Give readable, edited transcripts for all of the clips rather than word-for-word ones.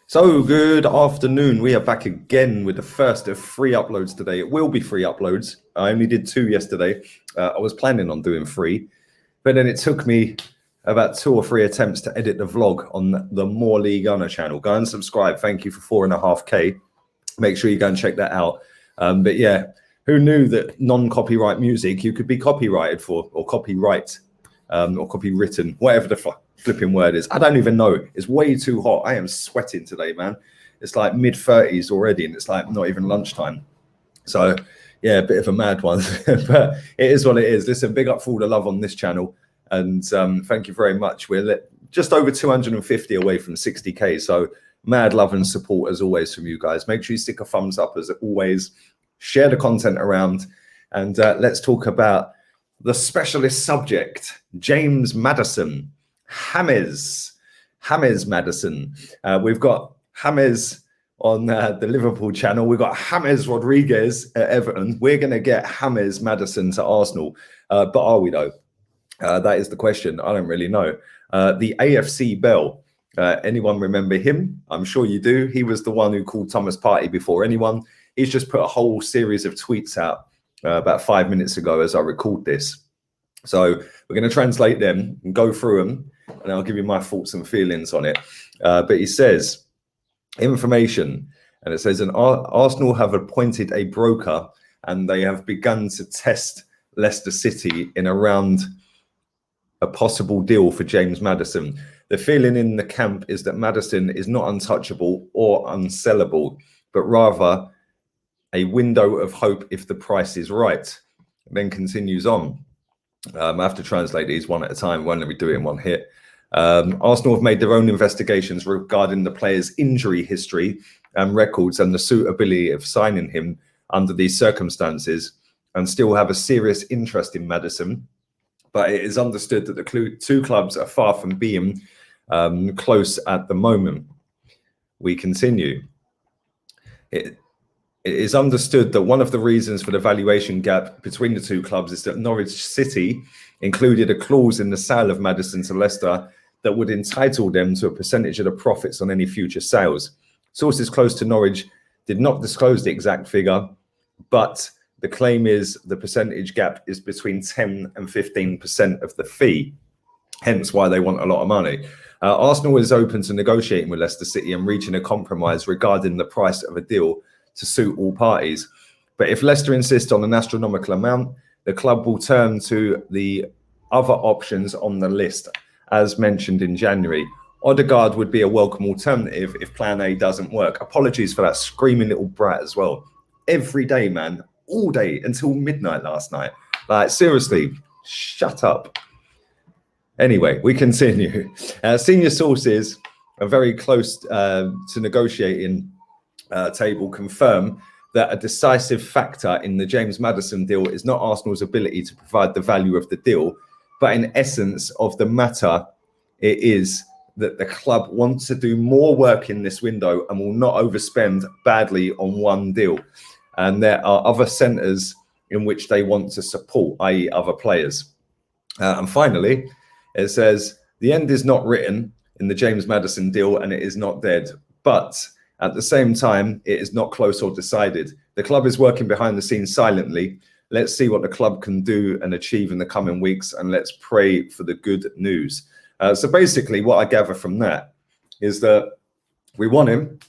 So good afternoon. We are back again with the first of 3 uploads today. It will be 3 uploads. I only did 2 yesterday. I was planning on doing 3, but then it took me about 2 or 3 attempts to edit the vlog on the More League Gunner channel. Go and subscribe. Thank you for 4.5k. Make sure you go and check that out. But yeah, who knew that non-copyright music you could be copyrighted for, or copyright, or copywritten, whatever the flipping word is. I don't even know. It's way too hot. I am sweating today, man. It's like mid-30s already, and it's like not even lunchtime. So yeah, a bit of a mad one, but it is what it is. Listen, big up for all the love on this channel, and thank you very much. We're just over 250 away from 60k, so mad love and support as always from you guys. Make sure you stick a thumbs up as always, share the content around, and let's talk about the specialist subject, James Maddison. James Maddison. We've got James on the Liverpool channel. We've got James Rodriguez at Everton. We're going to get James Maddison to Arsenal. But are we though? That is the question. I don't really know. The AFC Bell. Anyone remember him? I'm sure you do. He was the one who called Thomas Partey before anyone. He's just put a whole series of tweets out about 5 minutes ago as I record this. So we're going to translate them and go through them, and I'll give you my thoughts and feelings on it. But he says, information, and it says, Arsenal have appointed a broker and they have begun to test Leicester City in around a possible deal for James Maddison. The feeling in the camp is that Maddison is not untouchable or unsellable, but rather a window of hope if the price is right. And then continues on. I have to translate these one at a time. Won't let me do it in one hit. Arsenal have made their own investigations regarding the player's injury history and records and the suitability of signing him under these circumstances, and still have a serious interest in Maddison. But it is understood that the 2 clubs are far from being close at the moment. We continue. It is understood that one of the reasons for the valuation gap between the 2 clubs is that Norwich City included a clause in the sale of Maddison to Leicester that would entitle them to a percentage of the profits on any future sales. Sources close to Norwich did not disclose the exact figure, but the claim is the percentage gap is between 10 and 15% of the fee, hence why they want a lot of money. Arsenal is open to negotiating with Leicester City and reaching a compromise regarding the price of a deal to suit all parties. But if Leicester insists on an astronomical amount, the club will turn to the other options on the list, as mentioned in January. Odegaard would be a welcome alternative if plan A doesn't work. Apologies for that screaming little brat as well. Every day, man, all day until midnight last night. Like, seriously, shut up. Anyway, we continue. Senior sources are very close to negotiating table confirm that a decisive factor in the James Maddison deal is not Arsenal's ability to provide the value of the deal, but in essence of the matter, it is that the club wants to do more work in this window and will not overspend badly on one deal. And there are other centres in which they want to support, i.e. other players. And finally, it says, the end is not written in the James Maddison deal and it is not dead, but at the same time, it is not close or decided. The club is working behind the scenes silently. Let's see what the club can do and achieve in the coming weeks, and let's pray for the good news. So basically, what I gather from that is that we want him.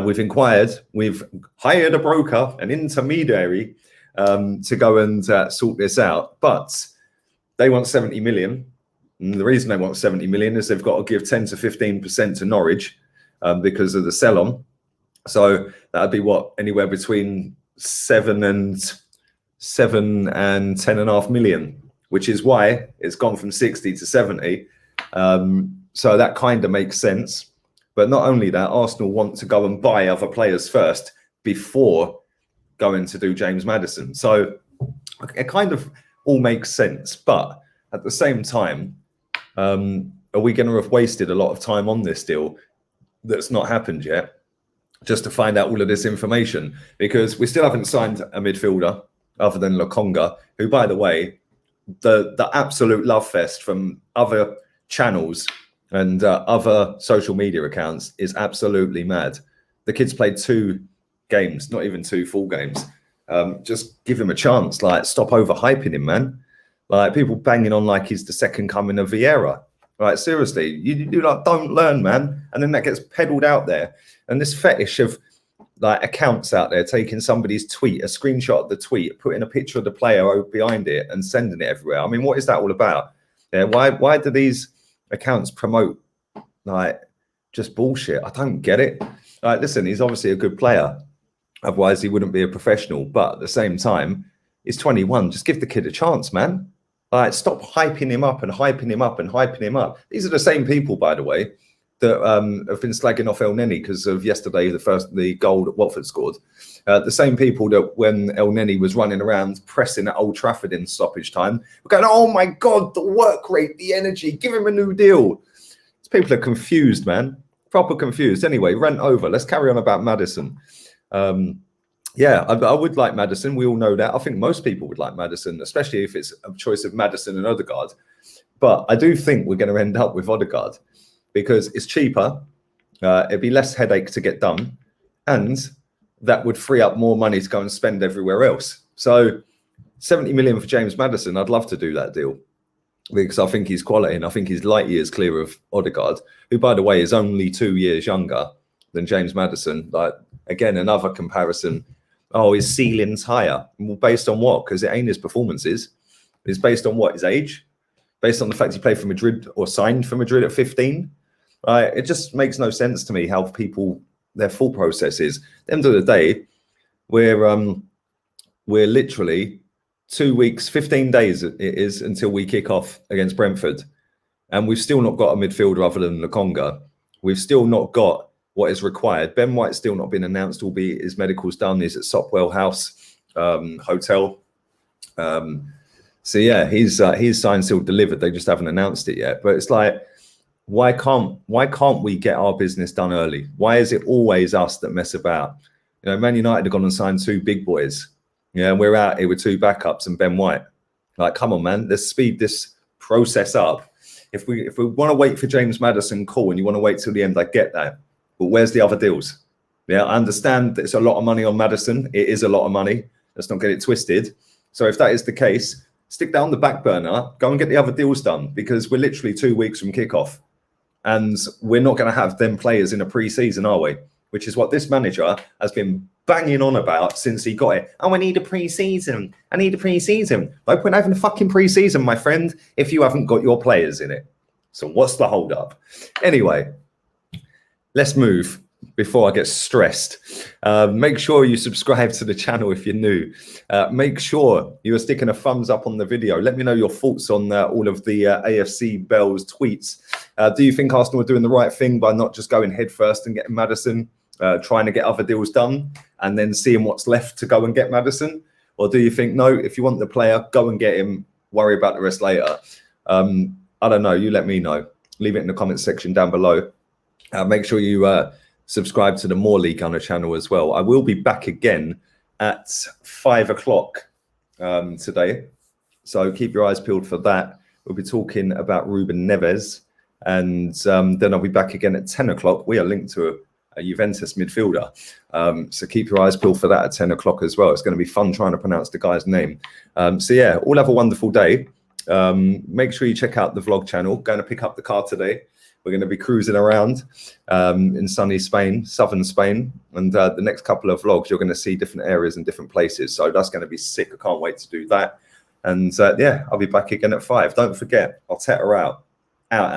We've inquired. We've hired a broker, an intermediary, to go and sort this out. But they want 70 million. And the reason they want 70 million is they've got to give 10 to 15% to Norwich. Because of the sell-on. So that'd be what, anywhere between 7 and 10.5 million, which is why it's gone from 60 to 70. So that kind of makes sense. But not only that, Arsenal want to go and buy other players first before going to do James Maddison. So it kind of all makes sense. But at the same time, are we going to have wasted a lot of time on this deal that's not happened yet, just to find out all of this information? Because we still haven't signed a midfielder other than Lokonga, who, by the way, the absolute love fest from other channels and other social media accounts is absolutely mad. The kid's played 2 games, not even 2 full games. Just give him a chance. Like, stop overhyping him, man. Like, people banging on like he's the second coming of Vieira. Like, seriously, you like, don't learn, man. And then that gets peddled out there. And this fetish of like accounts out there taking somebody's tweet, a screenshot of the tweet, putting a picture of the player behind it and sending it everywhere. I mean, what is that all about? Yeah, why do these accounts promote like just bullshit? I don't get it. Like, listen, he's obviously a good player. Otherwise, he wouldn't be a professional. But at the same time, he's 21. Just give the kid a chance, man. Like, stop hyping him up and hyping him up and hyping him up. These are the same people, by the way, that have been slagging off El Neni because of yesterday, the goal that Watford scored. The same people that when El Neni was running around pressing at Old Trafford in stoppage time, were going, oh my God, the work rate, the energy, give him a new deal. These people are confused, man. Proper confused. Anyway, rant over. Let's carry on about Maddison. Yeah, I would like Maddison. We all know that. I think most people would like Maddison, especially if it's a choice of Maddison and Odegaard. But I do think we're going to end up with Odegaard because it's cheaper. It'd be less headache to get done. And that would free up more money to go and spend everywhere else. So 70 million for James Maddison, I'd love to do that deal because I think he's quality and I think he's light years clear of Odegaard, who, by the way, is only 2 years younger than James Maddison. Like, again, another comparison. Oh, his ceiling's higher. Well, based on what? Because it ain't his performances. It's based on what? His age? Based on the fact he played for Madrid or signed for Madrid at 15? Right? It just makes no sense to me how people, their thought process is. At the end of the day, we're literally 2 weeks, 15 days it is until we kick off against Brentford. And we've still not got a midfielder other than Lokonga. We've still not got what is required. Ben White's still not been announced, albeit his medical's done. He's at Sopwell House Hotel. So yeah, he's signed, still delivered. They just haven't announced it yet. But it's like, why can't we get our business done early? Why is it always us that mess about? You know, Man United have gone and signed 2 big boys. Yeah, and we're out here with 2 backups and Ben White. Like, come on, man, let's speed this process up. If we want to wait for James Maddison, cool, and you want to wait till the end, I get that. But where's the other deals? Yeah, I understand that it's a lot of money on Maddison. It is a lot of money. Let's not get it twisted. So if that is the case, stick that on the back burner, go and get the other deals done because we're literally 2 weeks from kickoff. And we're not going to have them players in a pre-season, are we? Which is what this manager has been banging on about since he got it. Oh, I need a pre-season. I need a pre-season. No point having a fucking pre-season, my friend, if you haven't got your players in it. So what's the hold up? Anyway, let's move before I get stressed. Make sure you subscribe to the channel if you're new. Make sure you are sticking a thumbs up on the video. Let me know your thoughts on all of the AFC Bells tweets. Do you think Arsenal are doing the right thing by not just going head first and getting Maddison, trying to get other deals done and then seeing what's left to go and get Maddison? Or do you think, no, if you want the player, go and get him, worry about the rest later? I don't know. You let me know. Leave it in the comments section down below. Make sure you subscribe to the More League Gunner channel as well. I will be back again at 5 o'clock today. So keep your eyes peeled for that. We'll be talking about Ruben Neves. And then I'll be back again at 10 o'clock. We are linked to a Juventus midfielder. So keep your eyes peeled for that at 10 o'clock as well. It's going to be fun trying to pronounce the guy's name. So yeah, all have a wonderful day. Make sure you check out the vlog channel. Going to pick up the car today. We're going to be cruising around in sunny Spain, southern Spain. And the next couple of vlogs, you're going to see different areas and different places. So that's going to be sick. I can't wait to do that. And yeah, I'll be back again at 5. Don't forget, I'll tet her out. Out.